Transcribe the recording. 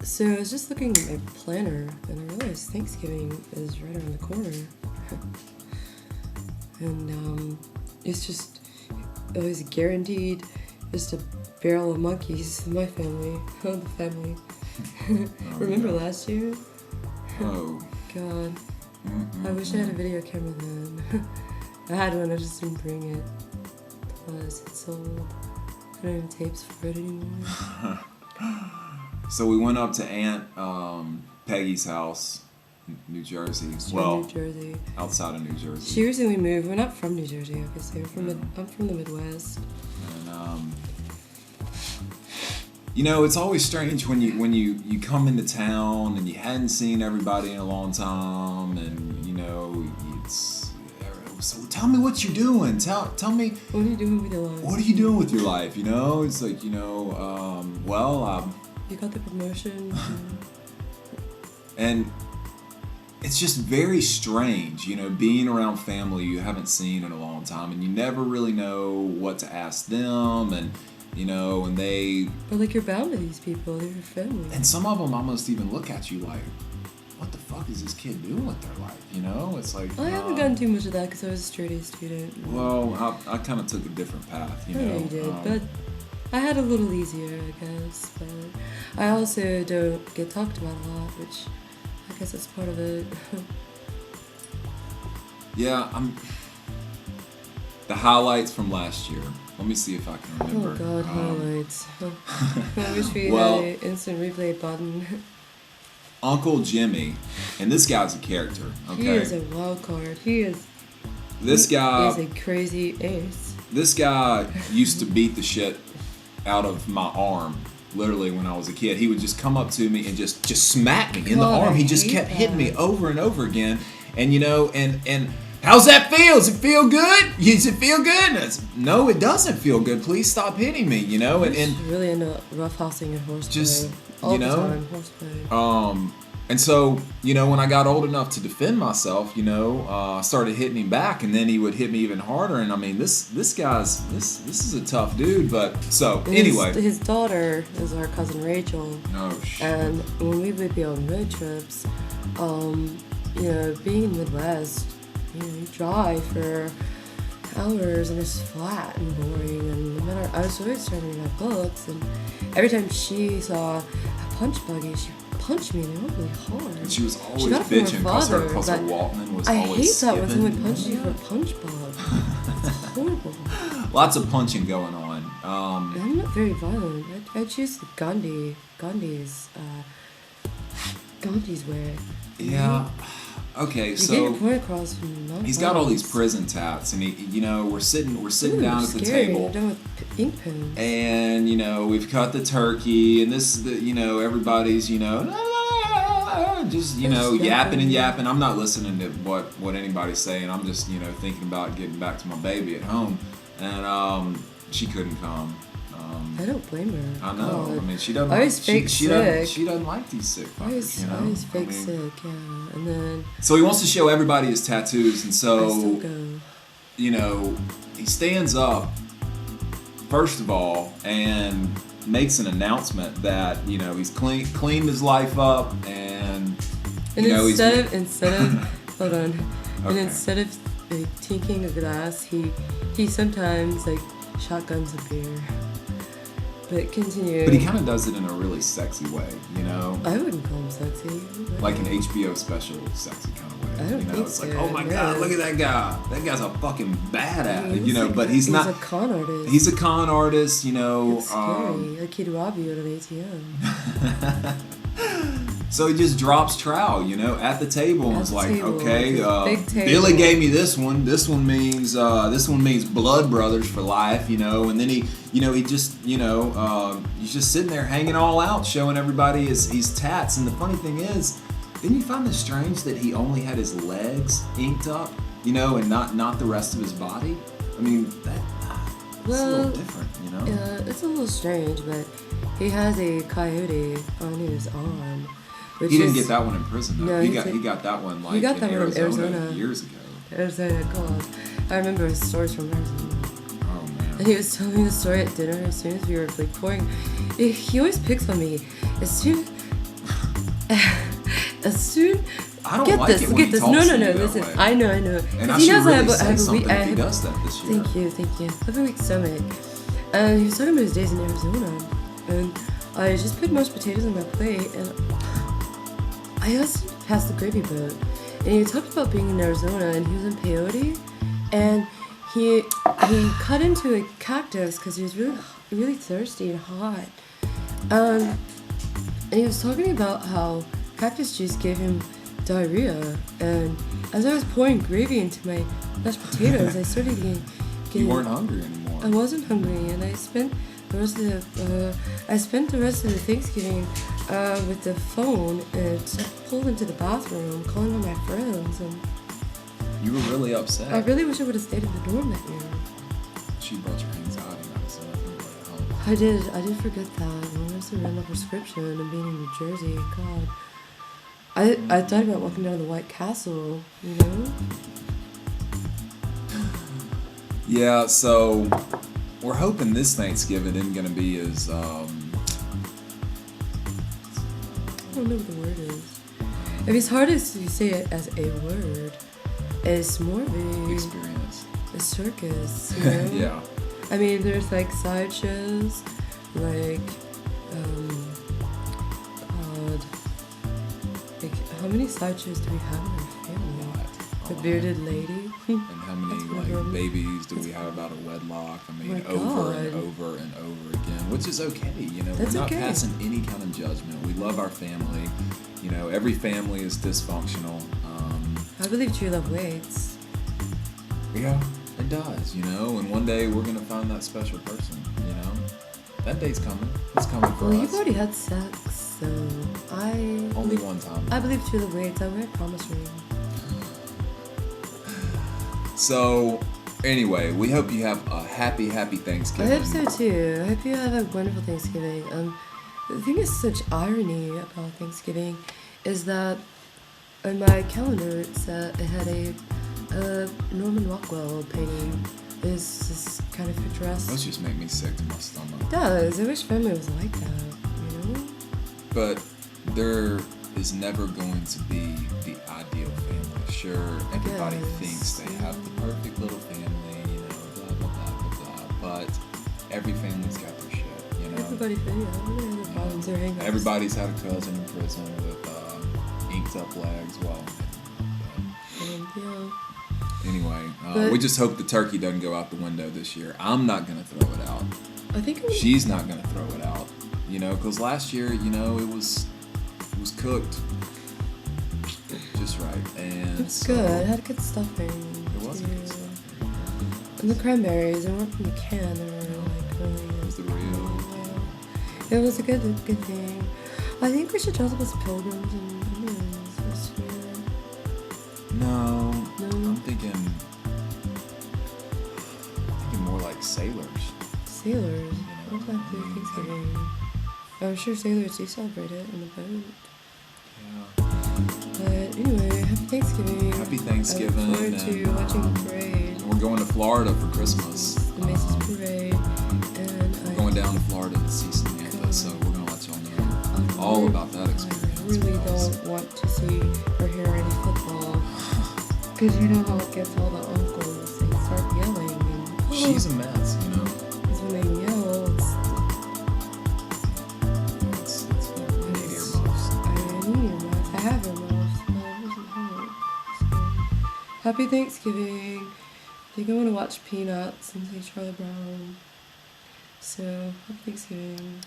So I was just looking at my planner and I realized Thanksgiving is right around the corner. And it's just always guaranteed just a barrel of monkeys in my family. Oh, the family. Remember last year? Oh. God. I wish I had a video camera then. I had one, I just didn't bring it. Plus, it's old. I don't have tapes for it anymore. So we went up to Aunt Peggy's house, New Jersey. New Jersey. Outside of New Jersey. She recently moved. We're not from New Jersey, obviously. I'm from the Midwest. And it's always strange when you come into town and you hadn't seen everybody in a long time, and it's. So tell me what you're doing. Tell me. What are you doing with your life? What are you doing with your life? It's like You got the promotion. And it's just very strange, being around family you haven't seen in a long time, and you never really know what to ask them, and and they. But like you're bound to these people, they're your family. And some of them almost even look at you like, what the fuck is this kid doing with their life? It's like. I haven't gotten too much of that because I was a straight A student. Well, I kind of took a different path, I know you did, but I had a little easier, I guess. But I also don't get talked about a lot, which I guess that's part of it. Yeah, the highlights from last year. Let me see if I can remember. Oh God, highlights. I wish we had an instant replay button. Uncle Jimmy, and this guy's a character. Okay. He is a wild card. This guy is a crazy ace. This guy used to beat the shit out of my arm. Literally, when I was a kid, he would just come up to me and just smack me in the arm. He just kept hitting me over and over again. And and how's that feel? Does it feel good? Does it feel good? And I said, no, it doesn't feel good. Please stop hitting me. And really into roughhousing and horseplay. Just all the time, horseplay. And so, when I got old enough to defend myself, I started hitting him back, and then he would hit me even harder. And I mean, this is a tough dude. But so anyway, his daughter is our cousin Rachel. Oh shit! And when we would be on road trips, being in the Midwest, you drive for hours and it's flat and boring. And no matter, I was always trying to read my books, and every time she saw a punch buggy, she punched me, and they were really hard. And she was always bitching because her Walkman was always I hate skipping. that when someone punches you for a punch bug. It's horrible. Lots of punching going on. I'm not very violent. I choose Gandhi's way. Yeah. Okay, you so get your point across from he's got all these prison tats, and we're sitting down at the table. You're done with ink pens. And we've cut the turkey, and everybody's just yapping and yapping. I'm not listening to what anybody's saying. I'm just thinking about getting back to my baby at home, and she couldn't come. I don't blame her. I know. God. I mean, she doesn't. I was fake sick. She doesn't like these sick fuckers. I was fake sick, yeah. And then. So he wants to show everybody his tattoos, and so. I still go. He stands up. First of all, and makes an announcement that he's cleaned his life up, and instead of hold on, okay. And instead of tinking a glass, he sometimes shotguns a beer. But continue. But he kind of does it in a really sexy way, I wouldn't call him sexy. Like an HBO special sexy kind of way. I don't think it's so. Like, oh my God, look at that guy. That guy's a fucking badass, Yeah, but he's not. He's a con artist. He's a con artist, It's scary. Like he'd rob you at an ATM. So he just drops trowel, at the table, and is like, okay, big table. Billy gave me this one. This one means blood brothers for life, And then he just, he's just sitting there hanging all out, showing everybody his tats. And the funny thing is, didn't you find it strange that he only had his legs inked up, and not the rest of his body? I mean, that's a little different, Yeah, it's a little strange, but he has a coyote on his arm. He didn't get that one in prison though. No, he got that one in Arizona years ago. Arizona, God. I remember his stories from Arizona. Oh man. And he was telling me the story at dinner as soon as we were pouring. He always picks on me. As soon As soon I don't get like this, it when get he this. talks No, to you that listen. way. I know. And 'Cause I he should knows really I say have a something weak. if he does that this year. Thank you. I have a weak stomach. And he was talking about his days in Arizona, and I just put mashed potatoes on my plate, and I asked him to pass the gravy boat, and he talked about being in Arizona, and he was in peyote, and he cut into a cactus because he was really thirsty and hot, and he was talking about how cactus juice gave him diarrhea, and as I was pouring gravy into my mashed potatoes, I started getting You weren't hungry anymore. I wasn't hungry, and I spent the rest of the Thanksgiving with the phone, and pulled into the bathroom, calling on my friends, and You were really upset. I really wish I would have stayed in the dorm that year. She brought your anxiety medicine. I think that helped. I did forget that. When I was around the prescription and being in New Jersey, God, I thought about walking down to the White Castle, you know. Yeah, so we're hoping this Thanksgiving isn't going to be as I don't know what the word is. If it's hard as you say it as a word, it's more of experience. a circus, you know? Yeah. I mean, there's like sideshows, like, God, like how many sideshows do we have in our family? The bearded lady. And how many That's like what babies do we have out of wedlock? I mean, My over and God. over and over again, which is okay. You know, That's we're not okay. passing any kind of judgment. We love our family. You know, every family is dysfunctional. I believe true love waits. Yeah, it does. You know, and one day we're gonna find that special person. You know, that day's coming. It's coming for Well, us. you've already had sex, so Only one time. I believe true love waits. I wear a promise ring. So, anyway, we hope you have a happy I Thanksgiving. hope so too. I hope you have a wonderful Thanksgiving. The thing is, such irony about Thanksgiving is that on my calendar it had a Norman Rockwell painting. It's just kind of picturesque. Those just make me sick to my stomach. It does. I wish family was like that, you know? But there is never going to be the ideal family. Sure, everybody Yes. thinks they have the perfect little family, you know, blah, blah, blah, blah, blah. But every family's got their shit, you know. Everybody has their problems or hang-ups. Everybody's had a cousin in prison with inked up legs. Well, Yeah. anyway, But- we just hope the turkey doesn't go out the window this year. I'm not going to throw it out. I think She's not going to throw it out, you know, because last year, you know, it was cooked just right. And it's so good. It had good stuffing. It was too. good stuff. And the cranberries, they weren't from the can. They were like really. It was the real. Yeah. It was a good thing. I think we should dress up as pilgrims and Indians this year. No, No? I'm thinking more like sailors. Sailors. You know, What about the Thanksgiving? I'm sure sailors do celebrate it on the boat. Yeah. But anyway, happy Thanksgiving. Happy Thanksgiving, I look forward to and, watching the parade. And we're going to Florida for Christmas. The Macy's parade. And We're going down to Florida to see Samantha, so we're going to let y'all know all about that experience. I really don't want to see or hear any football. Because you know how it gets all the uncles. They start yelling. And, She's a mess, you know. Because when they yell, It's you need earmuffs. I need earmuffs. I have earmuffs, but it doesn't help. So, happy Thanksgiving. I think I want to watch Peanuts and see Charlie Brown. So, happy Thanksgiving.